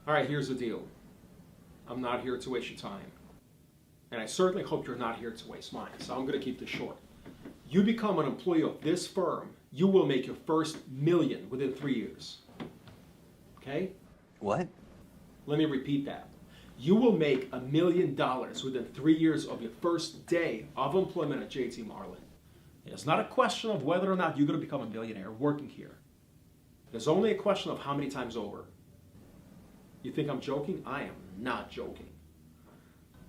All right, here's the deal. I'm not here to waste your time. And I certainly hope you're not here to waste mine, so I'm going to keep this short. You become an employee of this firm, you will make your first million within 3 years. Okay? What? Let me repeat that. You will make $1 million within 3 years of your first day of employment at JT Marlin. It's not a question of whether or not you're going to become a millionaire working here. There's only a question of how many times over. You think I'm joking? I am not joking.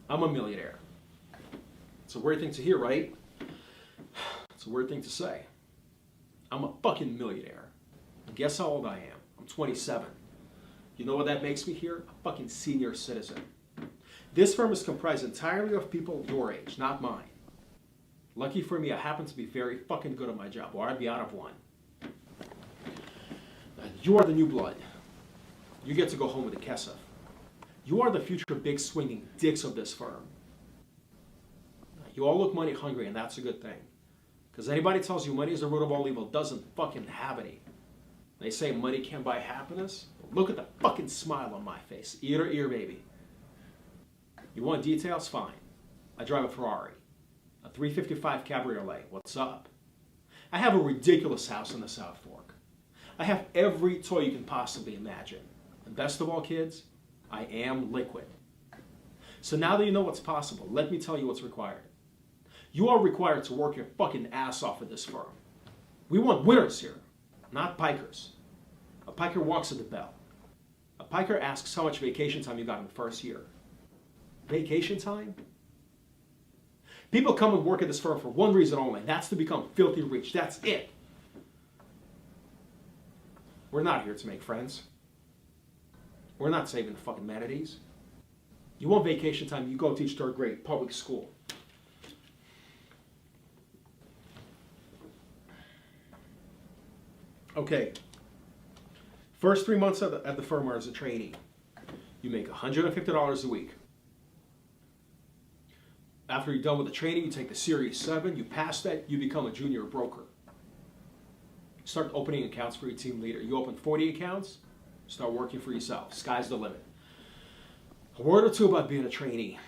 I'm a millionaire. It's a weird thing to hear, right? It's a weird thing to say. I'm a fucking millionaire. And guess how old I am? I'm 27. You know what that makes me here? A fucking senior citizen. This firm is comprised entirely of people your age, not mine. Lucky for me, I happen to be very fucking good at my job, or I'd be out of one. You are the new blood. You get to go home with the kesef. You are the future big swinging dicks of this firm. You all look money hungry, and that's a good thing. Because anybody tells you money is the root of all evil doesn't fucking have any. They say money can't buy happiness. Look at the fucking smile on my face. Ear to ear, baby. You want details? Fine. I drive a Ferrari. A 355 Cabriolet. What's up? I have a ridiculous house in the South Fork. I have every toy you can possibly imagine. And best of all, kids, I am liquid. So now that you know what's possible, let me tell you what's required. You are required to work your fucking ass off at this firm. We want winners here, not pikers. A piker walks at the bell. A piker asks how much vacation time you got in the first year. Vacation time? People come and work at this firm for one reason only, and that's to become filthy rich. That's it. We're not here to make friends. We're not saving the fucking manatees. You want vacation time, you go teach third grade public school. Okay. First 3 months at the firm are as a trainee. You make $150 a week. After you're done with the training, you take the Series 7, you pass that, you become a junior broker. You start opening accounts for your team leader. You open 40 accounts, start working for yourself. Sky's the limit. A word or two about being a trainee.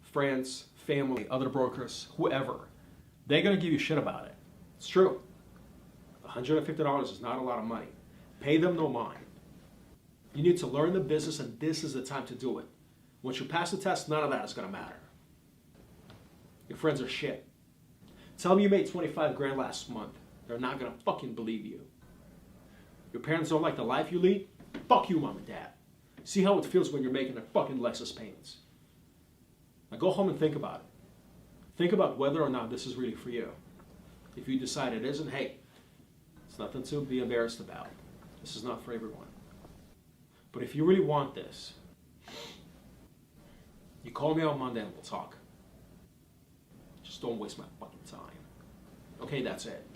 Friends, family, other brokers, whoever, they're going to give you shit about it. It's true. $150 is not a lot of money. Pay them no mind. You need to learn the business, and this is the time to do it. Once you pass the test, none of that is going to matter. Your friends are shit. Tell them you made 25 grand last month. They're not going to fucking believe you. Your parents don't like the life you lead? Fuck you, mom and dad. See how it feels when you're making their fucking Lexus payments. Now go home and think about it. Think about whether or not this is really for you. If you decide it isn't, hey, it's nothing to be embarrassed about. This is not for everyone. But if you really want this, you call me on Monday and we'll talk. Just don't waste my fucking time. Okay, that's it.